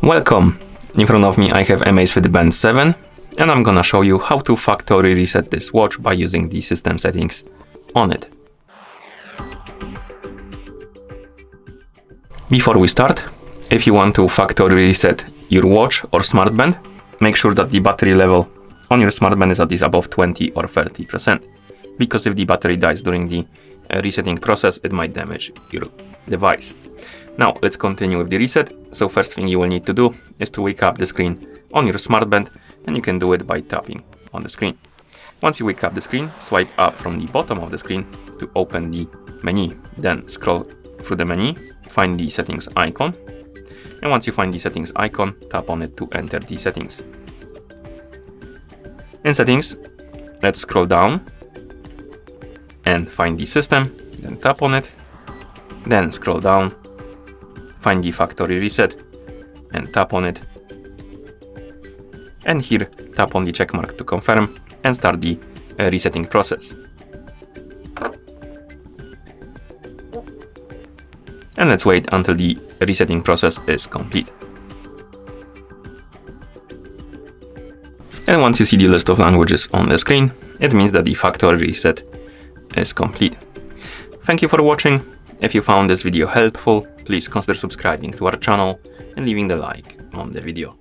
Welcome! In front of me I have AMAZFIT Band 7 and I'm gonna show you how to factory reset this watch by using the system settings on it. Before we start, if you want to factory reset your watch or smartband, make sure that the battery level on your smartband is at least above 20 or 30%, because if the battery dies during the resetting process, it might damage your device. Now let's continue with the reset. So first thing you will need to do is to wake up the screen on your smartband, and you can do it by tapping on the screen. Once you wake up the screen, swipe up from the bottom of the screen to open the menu. Then scroll through the menu, find the settings icon, and once you find the settings icon, tap on it to enter the settings. In settings, let's scroll down and find the system, then tap on it, then scroll down, find the factory reset and tap on it, and here tap on the check mark to confirm and start the resetting process. And let's wait until the resetting process is complete. And once you see the list of languages on the screen, it means that the factory reset is complete. Thank you for watching. If you found this video helpful, please consider subscribing to our channel and leaving the like on the video.